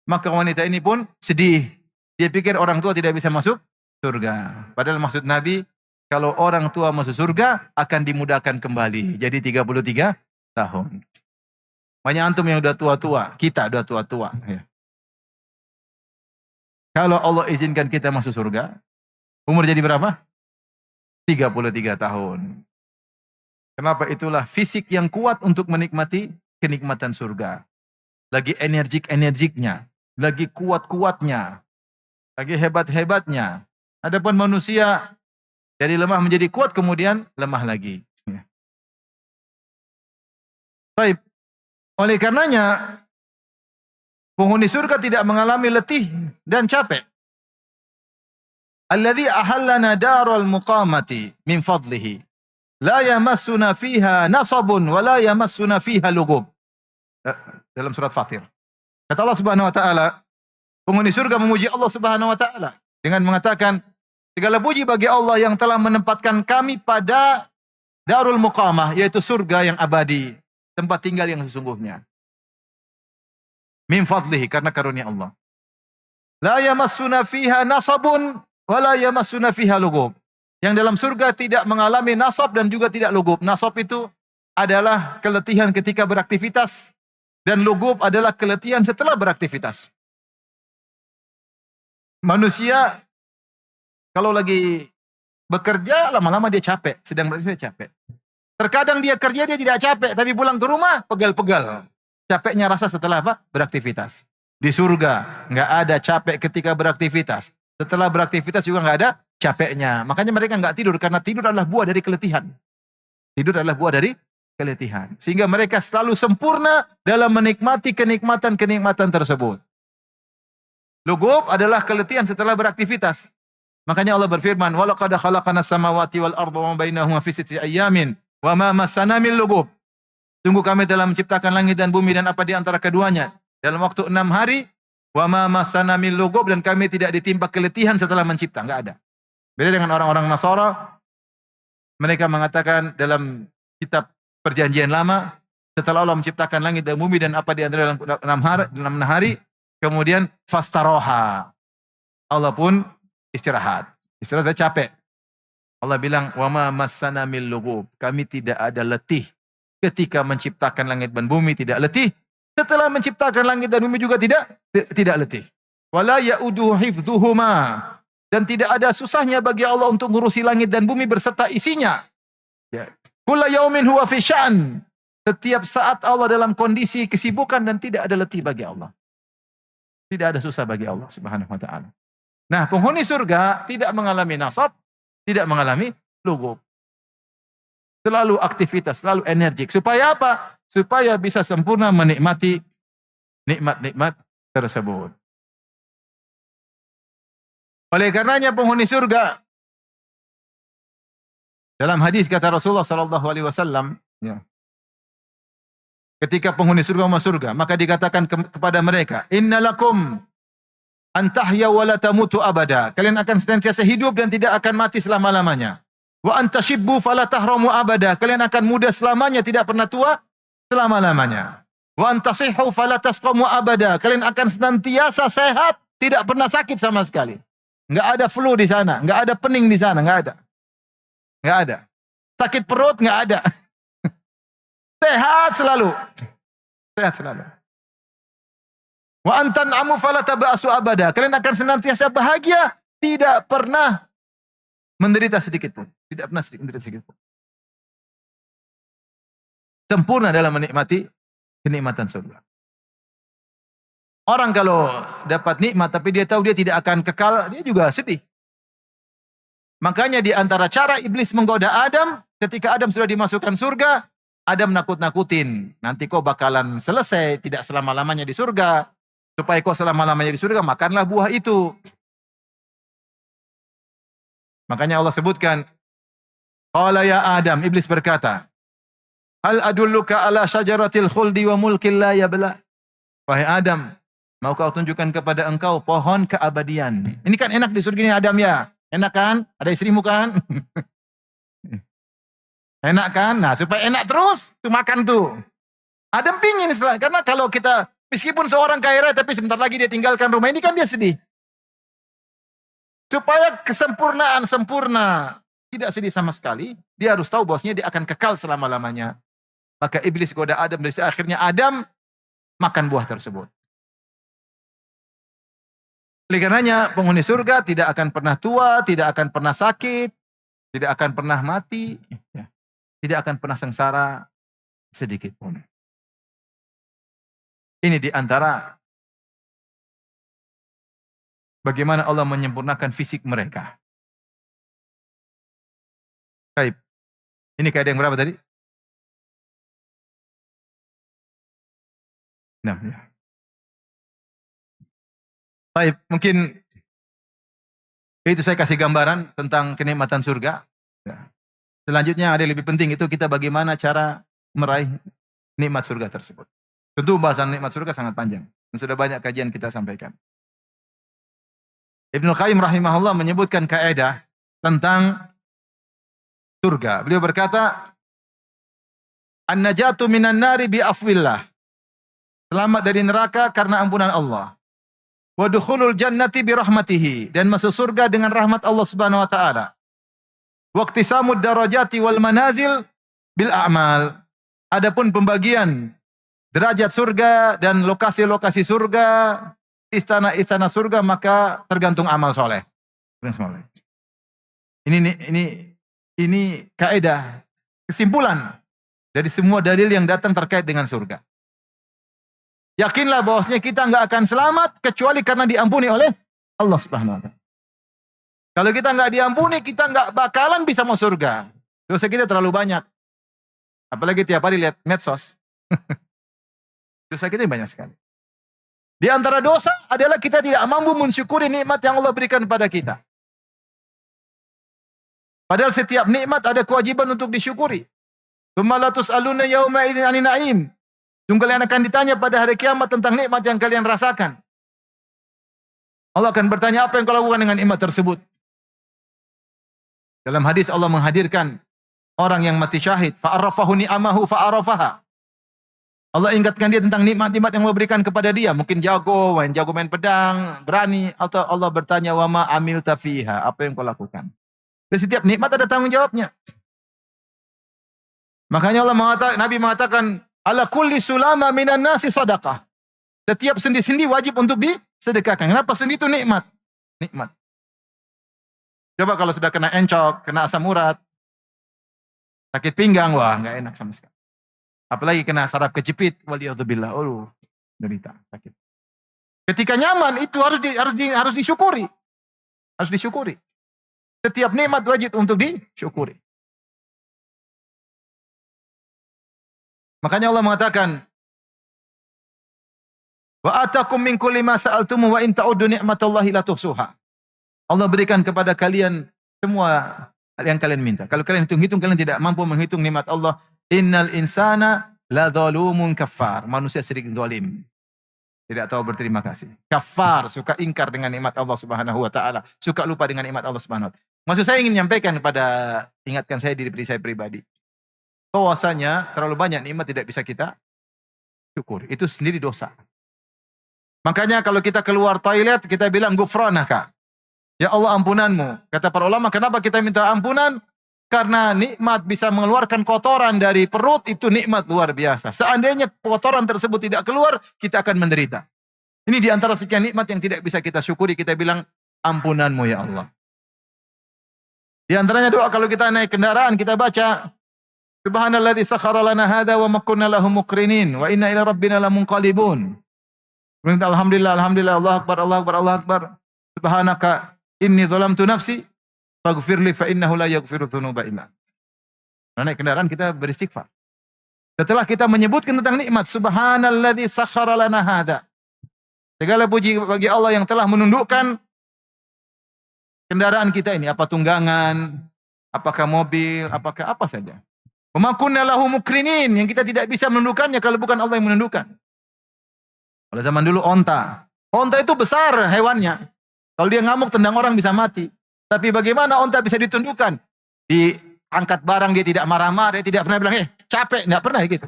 Maka wanita ini pun sedih. Dia pikir orang tua tidak bisa masuk surga. Padahal maksud Nabi, kalau orang tua masuk surga akan dimudahkan kembali. Jadi 33 tahun. Banyak antum yang udah tua-tua, kita udah tua-tua, ya. Kalau Allah izinkan kita masuk surga, umur jadi berapa? 33 tahun. Kenapa? Itulah fisik yang kuat untuk menikmati kenikmatan surga. Lagi energik-energiknya, lagi kuat-kuatnya, lagi hebat-hebatnya. Adapun manusia dari lemah menjadi kuat, kemudian lemah lagi. Baik. Oleh karenanya, penghuni surga tidak mengalami letih dan capek. Alladzi ahallana daral muqamati min fadlihi. La yamassuna fiha nasabun wa la yamassuna fiha lugub. Dalam surat Fatir. Kata Allah Subhanahu wa taala, penghuni surga memuji Allah Subhanahu wa taala dengan mengatakan, segala puji bagi Allah yang telah menempatkan kami pada darul muqamah, yaitu surga yang abadi, tempat tinggal yang sesungguhnya. Min fadlihi, karena karunia Allah. La yamassuna fiha nasabun wa la yamassuna fiha lugub. Yang dalam surga tidak mengalami nasab dan juga tidak lugub. Nasab itu adalah keletihan ketika beraktivitas, dan lugub adalah keletihan setelah beraktivitas. Manusia kalau lagi bekerja, lama-lama dia capek, sedang beraktivitas dia capek. Terkadang dia kerja dia tidak capek, tapi pulang ke rumah pegal-pegal. Capeknya rasa setelah apa? Beraktivitas. Di surga nggak ada capek ketika beraktivitas. Setelah beraktivitas juga nggak ada capeknya. Makanya mereka nggak tidur, karena tidur adalah buah dari keletihan. Tidur adalah buah dari keletihan. Sehingga mereka selalu sempurna dalam menikmati kenikmatan-kenikmatan tersebut. Lugub adalah keletihan setelah beraktivitas. Makanya Allah berfirman, "Walaqad khalaqanas samawati wal arda wa ma bainahuma fi sittati ayyamin wa ma massana min lugub." Sungguh kami telah menciptakan langit dan bumi dan apa di antara keduanya dalam waktu 6 hari. Wa ma massana min lugub, dan kami tidak ditimpa keletihan setelah mencipta, enggak ada. Beda dengan orang-orang Nasara, mereka mengatakan dalam kitab Perjanjian Lama, setelah Allah menciptakan langit dan bumi dan apa di antara dalam 6 hari, kemudian fastaroha, Allah pun istirahat. Istirahat capek. Allah bilang, wa ma massana min lugub, kami tidak ada letih ketika menciptakan langit dan bumi, tidak letih. Setelah menciptakan langit dan bumi juga tidak letih. Wala ya'uduhu hifdhuhuma, dan tidak ada susahnya bagi Allah untuk ngurusi langit dan bumi berserta isinya. Ya. Kulla yaumin huwa fi sya'an. Setiap saat Allah dalam kondisi kesibukan dan tidak ada letih bagi Allah. Tidak ada susah bagi Allah Subhanahu wa taala. Nah, penghuni surga tidak mengalami nasab, tidak mengalami lugub. Selalu aktivitas, selalu energik. Supaya apa? Supaya bisa sempurna menikmati nikmat-nikmat tersebut. Oleh karenanya penghuni surga, dalam hadis kata Rasulullah sallallahu alaihi wasallam, ya, ketika penghuni surga masuk surga, maka dikatakan kepada mereka, "Innalakum an tahya wa la tamutu abada." Kalian akan senantiasa hidup dan tidak akan mati selama-lamanya. Wa antashibbu fala tahramu abada. Kalian akan muda selamanya, tidak pernah tua selama-lamanya. Wa antasihhu fala tasqamu abada. Kalian akan senantiasa sehat, tidak pernah sakit sama sekali. Enggak ada flu di sana, enggak ada pening di sana, enggak ada. Enggak ada. Sakit perut enggak ada. Sehat selalu. Sehat selalu. Wa antan'amu fala taba'su abada. Kalian akan senantiasa bahagia, tidak pernah menderita sedikit pun. Tidak pernah menderita sedikit pun. Sempurna dalam menikmati kenikmatan surga. Orang kalau dapat nikmat tapi dia tahu dia tidak akan kekal, dia juga sedih. Makanya di antara cara iblis menggoda Adam, ketika Adam sudah dimasukkan surga, Adam nakut-nakutin. Nanti kau bakalan selesai, tidak selama-lamanya di surga. Supaya kau selama-lamanya di surga, makanlah buah itu. Makanya Allah sebutkan, qala ya Adam, iblis berkata, hal adulluka ala syajaratil khuldi wa mulkin la yabla. Wahai Adam, mau kau tunjukkan kepada engkau pohon keabadian. Ini kan enak di surga ini Adam ya. Enak kan? Ada istrimu kan? Enak kan? Nah, supaya enak terus, tuh makan tuh. Adam pingin karena kalau kita, meskipun seorang kaya raya, tapi sebentar lagi dia tinggalkan rumah ini kan dia sedih. Supaya kesempurnaan sempurna, tidak sedih sama sekali, dia harus tahu bahwasanya dia akan kekal selama-lamanya. Maka iblis goda Adam, dari akhirnya Adam makan buah tersebut. Oleh karenanya penghuni surga tidak akan pernah tua, tidak akan pernah sakit, tidak akan pernah mati, tidak akan pernah sengsara sedikit pun. Ini di antara bagaimana Allah menyempurnakan fisik mereka. Baik. Ini kaidah yang berapa tadi? 6 ya. Baik, mungkin itu saya kasih gambaran tentang kenikmatan surga. Ya. Selanjutnya ada yang lebih penting, itu kita bagaimana cara meraih nikmat surga tersebut. Tentu bahasan nikmat surga sangat panjang. Dan sudah banyak kajian kita sampaikan. Ibnu Qayyim rahimahullah menyebutkan kaidah tentang surga. Beliau berkata, an-najatu minan nari bi afwillah. Selamat dari neraka karena ampunan Allah. Wa dukhulul jannati bi rahmatihi, dan masuk surga dengan rahmat Allah Subhanahu wa taala. Wa iqtisamud darajati wal manazil bil a'mal. Adapun pembagian derajat surga dan lokasi-lokasi surga, istana-istana surga, maka tergantung amal soleh. Ini kaidah, kesimpulan dari semua dalil yang datang terkait dengan surga. Yakinlah bahwasanya kita nggak akan selamat kecuali karena diampuni oleh Allah Subhanahu wa taala. Kalau kita nggak diampuni, kita nggak bakalan bisa masuk surga. Dosa kita terlalu banyak. Apalagi tiap hari lihat medsos. Dosa kita banyak sekali. Di antara dosa adalah kita tidak mampu mensyukuri nikmat yang Allah berikan kepada kita. Padahal setiap nikmat ada kewajiban untuk disyukuri. Tsumma la tus'aluna yauma idzin 'anin na'im. Kalian akan ditanya pada hari kiamat tentang nikmat yang kalian rasakan. Allah akan bertanya, apa yang kau lakukan dengan nikmat tersebut? Dalam hadis Allah menghadirkan orang yang mati syahid, fa'arafahu ni'amahu fa'arafaha. Allah ingatkan dia tentang nikmat-nikmat yang Allah berikan kepada dia. Mungkin jago main pedang, berani. Atau Allah bertanya, wa ma amilta fiha, apa yang kau lakukan? Dan setiap nikmat ada tanggung jawabnya. Makanya Nabi mengatakan, ala kulli sulama minan nasi sadaqah. Setiap sendi-sendi wajib untuk disedekahkan. Kenapa? Sendi itu nikmat. Nikmat. Coba kalau sudah kena encok, kena asam urat, sakit pinggang, wah nggak enak sama sekali. Apalagi kena saraf kejepit, waliyadzubillah, derita, sakit. Ketika nyaman itu harus disyukuri. Harus disyukuri. Setiap nikmat wajib untuk disyukuri. Makanya Allah mengatakan, wa atakum min kulli ma sa'altum wa in ta'uddu ni'matallahi la tuhsuha. Allah berikan kepada kalian semua hal yang kalian minta. Kalau kalian hitung-hitung, kalian tidak mampu menghitung nikmat Allah. Innal insana la zalumun kafar. Manusia sedikit zalim. Tidak tahu berterima kasih. Kafar, suka ingkar dengan nikmat Allah Subhanahu wa taala, suka lupa dengan nikmat Allah Subhanahu wa taala. Maksud saya ingin menyampaikan ingatkan saya diri saya pribadi. Bahwasanya terlalu banyak nikmat tidak bisa kita syukur. Itu sendiri dosa. Makanya kalau kita keluar toilet, kita bilang gufranaka. Ya Allah ampunanmu. Kata para ulama, kenapa kita minta ampunan? Karena nikmat bisa mengeluarkan kotoran dari perut, itu nikmat luar biasa. Seandainya kotoran tersebut tidak keluar, kita akan menderita. Ini diantara sekian nikmat yang tidak bisa kita syukuri, kita bilang ampunanmu ya Allah. Di antaranya doa kalau kita naik kendaraan, kita baca, Subhanalladzi sakhkhara lana hadza wa ma kunna lahu muqrinin wa inna ila rabbina lamunqalibun. Alhamdulillah, alhamdulillah, Allahu akbar, Allahu akbar, Allahu akbar. Subhanaka inni zalamtu nafsi faghfirli fa innahu la yaghfiru dzunuba illa anta. Naik kendaraan kita beristighfar. Setelah kita menyebutkan tentang nikmat, subhanalladzi sakhkhara lana hadza. Segala puji bagi Allah yang telah menundukkan kendaraan kita ini, apa tunggangan, apakah mobil, apakah apa saja. Wa ma kunna lahu mukrinin, yang kita tidak bisa menundukkannya kalau bukan Allah yang menundukkan. Pada zaman dulu onta. Onta itu besar hewannya. Kalau dia ngamuk tendang orang bisa mati. Tapi bagaimana onta bisa ditundukkan? Diangkat barang dia tidak marah-marah, dia tidak pernah bilang, capek, tidak pernah gitu.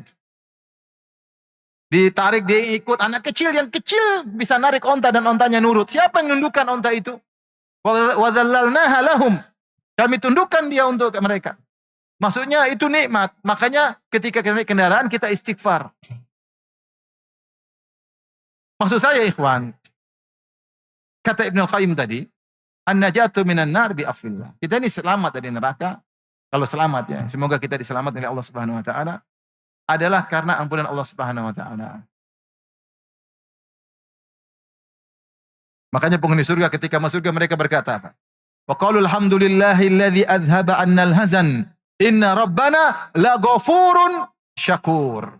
Ditarik dia ikut, anak kecil yang kecil bisa narik onta dan ontanya nurut. Siapa yang menundukkan onta itu? Wa dzallalnaha lahum. Kami tundukkan dia untuk mereka. Maksudnya itu nikmat. Makanya ketika kita naik kendaraan kita istighfar. Maksud saya ikhwan, kata Ibnu Qayyim tadi, an-najatu minan nar bi afillah. Kita ini selamat dari neraka. Kalau selamat ya, semoga kita diselamatkan oleh Allah Subhanahu wa taala, adalah karena ampunan Allah Subhanahu wa taala. Makanya penghuni surga ketika masuk surga mereka berkata apa? Wa qalu alhamdulillahilladzi adhhaba 'annal hazan. Inna rabbana laghafurun syakur.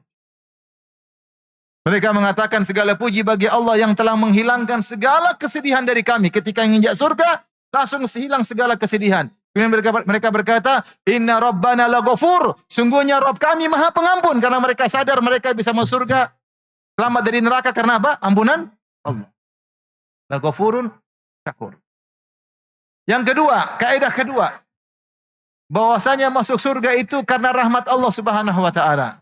Mereka mengatakan segala puji bagi Allah yang telah menghilangkan segala kesedihan dari kami. Ketika menginjak surga, langsung hilang segala kesedihan. Kemudian mereka berkata, Inna Rabbana laghafur. Sungguhnya Rabb kami maha pengampun. Karena mereka sadar mereka bisa masuk surga. Selamat dari neraka karena apa? Ampunan Allah. Laghafurun syakur. Yang kedua, kaidah kedua. Bahwasanya masuk surga itu karena rahmat Allah Subhanahu wa taala.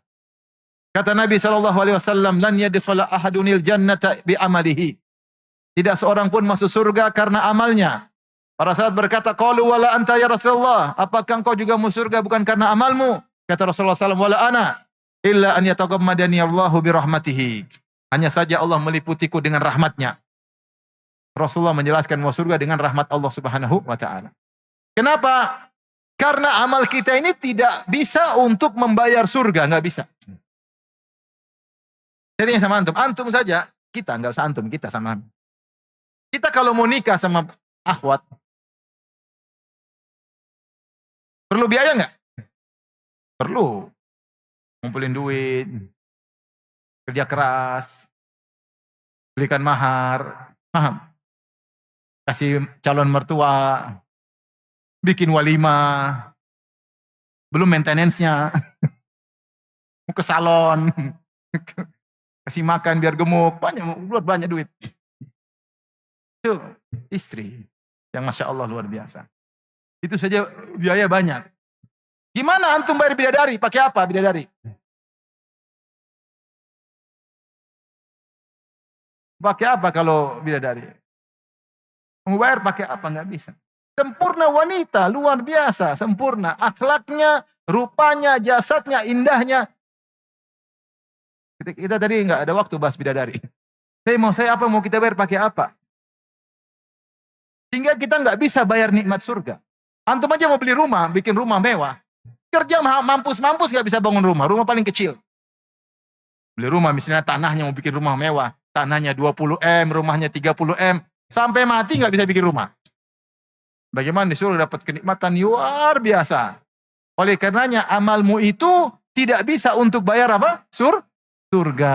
Kata Nabi SAW, lan yadkhula ahadunil jannata bi amalihi. Tidak seorang pun masuk surga karena amalnya. Para sahabat berkata, qalu wala anta ya Rasulullah, apakah engkau juga masuk surga bukan karena amalmu? Kata Rasulullah SAW, wala ana illa an yataghammadani Allahu bi rahmatihi. Hanya saja Allah meliputiku dengan rahmatnya. Rasulullah menjelaskan masuk surga dengan rahmat Allah Subhanahu wa taala. Kenapa? Karena amal kita ini tidak bisa untuk membayar surga, nggak bisa. Jadi sama antum, antum saja, kita nggak usah antum, kita sama. Kita kalau mau nikah sama akhwat, perlu biaya nggak? Perlu. Ngumpulin duit, kerja keras, belikan mahar, paham? Kasih calon mertua, bikin walimah, belum maintenance-nya, mau ke salon, kasih makan biar gemuk, banyak duit. Itu istri yang Masya Allah luar biasa. Itu saja biaya banyak. Gimana antum bayar bidadari? Pakai apa bidadari? Pakai apa kalau bidadari? Mau bayar pakai apa? Nggak bisa. Sempurna wanita, luar biasa, sempurna. Akhlaknya, rupanya, jasadnya, indahnya. Kita tadi nggak ada waktu bahas bidadari. Saya apa mau kita bayar pakai apa? Hingga kita nggak bisa bayar nikmat surga. Antum aja mau beli rumah, bikin rumah mewah. Kerja mampus-mampus nggak bisa bangun rumah. Rumah paling kecil. Beli rumah misalnya tanahnya mau bikin rumah mewah. Tanahnya 20 M, rumahnya 30 M. Sampai mati nggak bisa bikin rumah. Bagaimana disuruh dapat kenikmatan luar biasa. Oleh karenanya amalmu itu tidak bisa untuk bayar apa? Surga.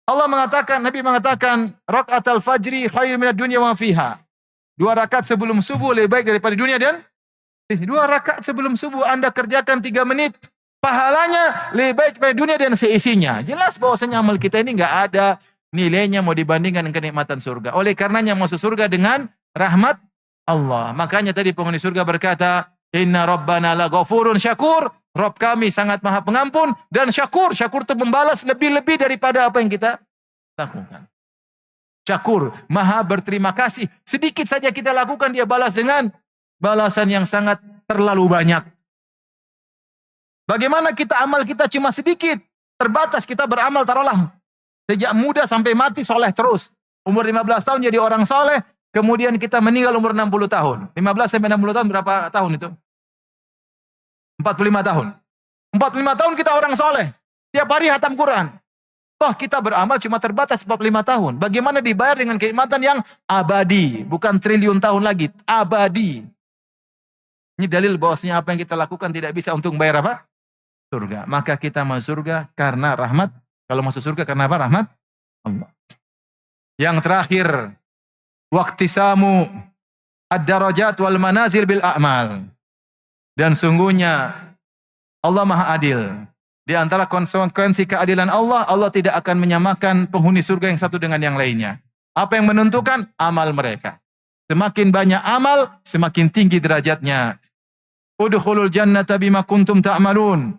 Allah mengatakan, Nabi mengatakan, raka'atul fajri khair minad dunya wa fiha. 2 rakaat sebelum subuh lebih baik daripada dunia dan 2 rakaat sebelum subuh Anda kerjakan 3 menit, pahalanya lebih baik daripada dunia dan seisinya. Jelas bahwasanya amal kita ini enggak ada nilainya mau dibandingkan dengan kenikmatan surga. Oleh karenanya masuk surga dengan rahmat Allah. Makanya tadi penghuni surga berkata, Inna Rabbana laghafurun syakur. Rabb kami sangat maha pengampun dan syakur. Syakur itu membalas lebih-lebih daripada apa yang kita lakukan. Syakur, maha berterima kasih. Sedikit saja kita lakukan, dia balas dengan balasan yang sangat terlalu banyak. Bagaimana amal kita cuma sedikit, terbatas, kita beramal taruhlah sejak muda sampai mati soleh terus. Umur 15 tahun jadi orang soleh, kemudian kita meninggal umur 60 tahun. 15 sampai 60 tahun berapa tahun itu? 45 tahun. 45 tahun kita orang soleh. Tiap hari hatam Quran. Toh kita beramal cuma terbatas 45 tahun. Bagaimana dibayar dengan kenikmatan yang abadi. Bukan triliun tahun lagi. Abadi. Ini dalil bahwasanya apa yang kita lakukan tidak bisa untuk membayar apa? Surga. Maka kita masuk surga karena rahmat. Kalau masuk surga karena apa? Rahmat Allah. Yang terakhir. Waqtisamu ad-darajat wal manazil bil a'mal. Dan sungguhnya Allah Maha Adil. Di antara konsekuensi keadilan Allah, Allah tidak akan menyamakan penghuni surga yang satu dengan yang lainnya. Apa yang menentukan? Amal mereka. Semakin banyak amal, semakin tinggi derajatnya. Udkhulul jannata bima kuntum ta'malun.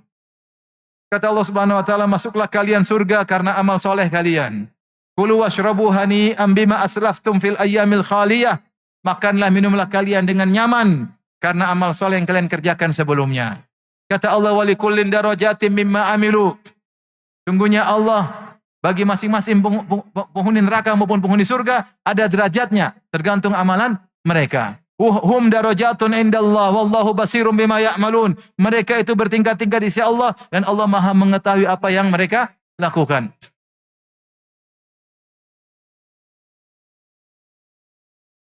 Kata Allah Subhanahu wa taala, masuklah kalian surga karena amal soleh kalian. Kulu washrabu hani'an bima aslaftum fil ayyamil khaliyah. Makanlah, minumlah kalian dengan nyaman karena amal soleh yang kalian kerjakan sebelumnya. Kata Allah, walikullin darajatim mimma amilu. Sungguhnya Allah bagi masing-masing penghuni neraka maupun penghuni surga ada derajatnya tergantung amalan mereka. Hum darajatun indallah wallahu basirum bima ya'malun. Mereka itu bertingkat-tingkat di sisi Allah dan Allah Maha mengetahui apa yang mereka lakukan.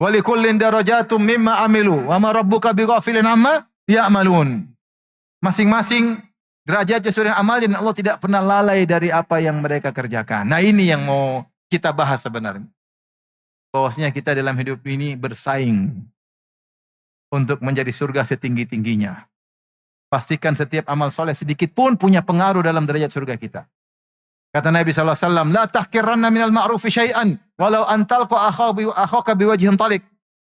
Walikullin darajatum mimma amilu wa ma rabbuka bighafilin amma ya'malun. Masing-masing derajatnya sesuai dengan amal dan Allah tidak pernah lalai dari apa yang mereka kerjakan. Nah, ini yang mau kita bahas sebenarnya. Bahwasanya kita dalam hidup ini bersaing untuk menjadi surga setinggi-tingginya. Pastikan setiap amal soleh sedikit pun punya pengaruh dalam derajat surga kita. Kata Nabi SAW, la tahkiranna minal ma'rufi syai'an, walau antalqa akhaka biwajhin talik.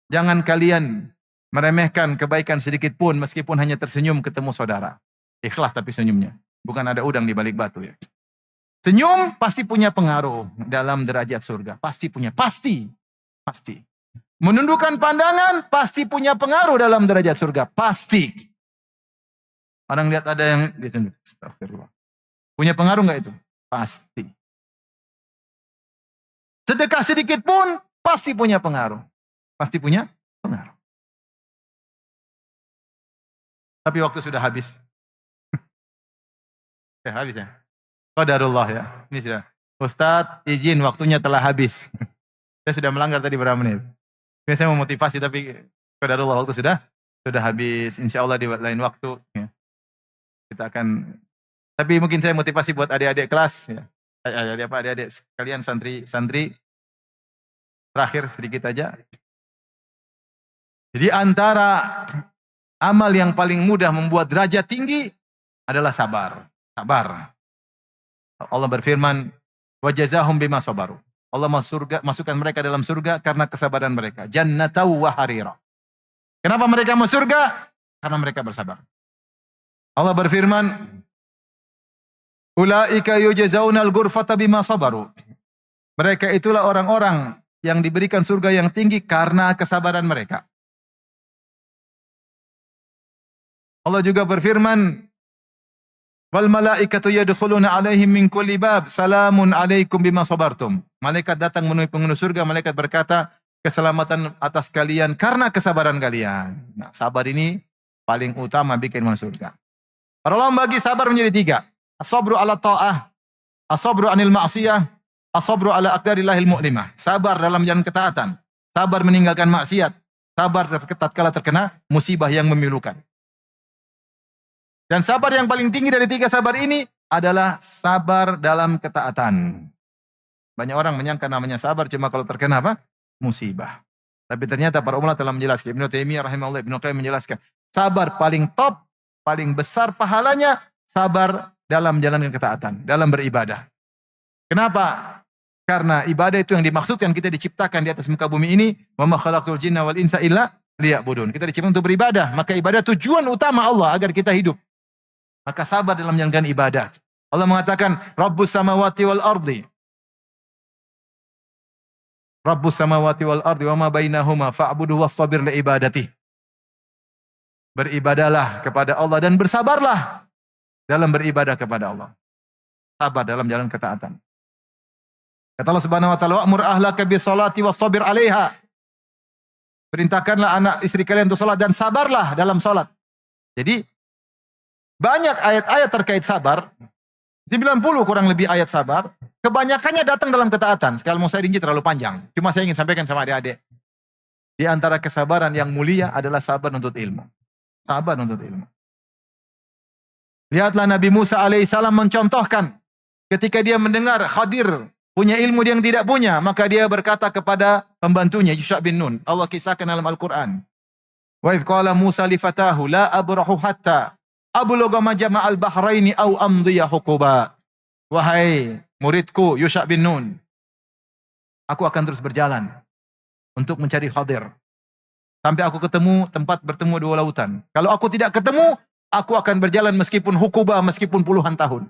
Jangan kalian meremehkan kebaikan sedikit pun meskipun hanya tersenyum ketemu saudara. Ikhlas tapi senyumnya. Bukan ada udang di balik batu ya. Senyum pasti punya pengaruh dalam derajat surga. Pasti punya. Pasti. Menundukkan pandangan pasti punya pengaruh dalam derajat surga. Pasti. Orang lihat ada yang ditunduk. Astagfirullah. Punya pengaruh enggak itu? Pasti. Sedekah sedikit pun pasti punya pengaruh. Pasti punya pengaruh. Tapi waktu sudah habis. Habis ya? Qadarullah ya. Ini sudah. Ustadz, izin waktunya telah habis. Saya sudah melanggar tadi berapa menit. Saya mau motivasi tapi qadarullah waktu sudah habis. Insya Allah di lain waktu. Ya. Kita akan. Tapi mungkin saya motivasi buat adik-adik kelas. Ya. Adik-adik sekalian santri. Terakhir sedikit aja. Jadi antara amal yang paling mudah membuat derajat tinggi adalah sabar. Allah berfirman, wa jazahum bima sabaru. Allah masukkan mereka dalam surga karena kesabaran mereka. Jannatau wa harira. Kenapa mereka masuk surga? Karena mereka bersabar. Allah berfirman, ulaika yujzaunal ghurfata bima sabaru. Mereka itulah orang-orang yang diberikan surga yang tinggi karena kesabaran mereka. Allah juga berfirman, wal malaikatu yadkhuluna alaihim min kulli bab, salamun alaikum bima sabartum. Malaikat datang menemui penghuni surga, malaikat berkata, keselamatan atas kalian karena kesabaran kalian. Nah, sabar ini paling utama bikin masuk surga. Para ulama bagi sabar menjadi 3. As-sabru ala ta'ah, as-sabru anil ma'siyah, as-sabru ala aqdarillahil mu'limah. Sabar dalam jalan ketaatan, sabar meninggalkan maksiat, sabar tatkala terkena musibah yang memilukan. Dan sabar yang paling tinggi dari 3 sabar ini adalah sabar dalam ketaatan. Banyak orang menyangka namanya sabar cuma kalau terkena apa? Musibah. Tapi ternyata para ulama telah menjelaskan. Ibnu Taimiyah rahimahullah, Ibnu Qayyim menjelaskan. Sabar paling top, paling besar pahalanya, sabar dalam menjalankan ketaatan, dalam beribadah. Kenapa? Karena ibadah itu yang dimaksudkan kita diciptakan di atas muka bumi ini. Wa ma khalaqtul jinna wal insa illa liya'budun. Kita diciptakan untuk beribadah. Maka ibadah tujuan utama Allah agar kita hidup. Maka sabar dalam menjalankan ibadah. Allah mengatakan, Rabbus samawati wal ardi. Rabbus samawati wal ardi wa ma bainahuma fa'buduhu wastabir li ibadati. Beribadalah kepada Allah dan bersabarlah dalam beribadah kepada Allah. Sabar dalam jalan ketaatan. Kata Allah Subhanahu wa taala, wa'mur ahlaka bis salati wastabir 'alaiha. Perintahkanlah anak istri kalian untuk salat dan sabarlah dalam salat. Jadi banyak ayat-ayat terkait sabar. 90 kurang lebih ayat sabar. Kebanyakannya datang dalam ketaatan. Sekali mau saya rinci terlalu panjang. Cuma saya ingin sampaikan sama adik-adik. Di antara kesabaran yang mulia adalah sabar untuk ilmu. Sabar untuk ilmu. Lihatlah Nabi Musa alaihissalam mencontohkan. Ketika dia mendengar Khadir punya ilmu yang tidak punya. Maka dia berkata kepada pembantunya Yusha bin Nun. Allah kisahkan dalam Al-Quran. Wa idh qala Musa li fatahu la abrahu hatta ablugha majma'al bahraini aw amdiya huquba. Wahai muridku Yusha bin Nun, aku akan terus berjalan untuk mencari Khadir sampai aku ketemu tempat bertemu dua lautan. Kalau aku tidak ketemu, aku akan berjalan meskipun hukuba, meskipun puluhan tahun.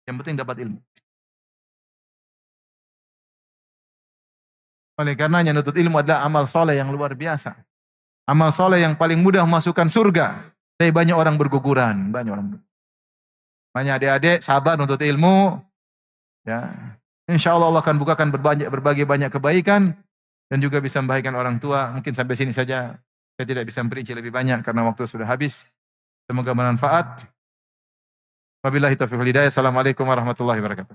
Yang penting dapat ilmu. Oleh karenanya nutut ilmu adalah amal soleh yang luar biasa. Amal soleh yang paling mudah memasukkan surga. Tapi banyak orang berguguran, banyak adik-adik sabar untuk ilmu. Ya, insya Allah Allah akan bukakan berbagai banyak kebaikan dan juga bisa membahagiakan orang tua. Mungkin sampai sini saja. Saya tidak bisa memperinci lebih banyak karena waktu sudah habis. Semoga bermanfaat. Wabillahi taufiq wal hidayah. Assalamualaikum warahmatullahi wabarakatuh.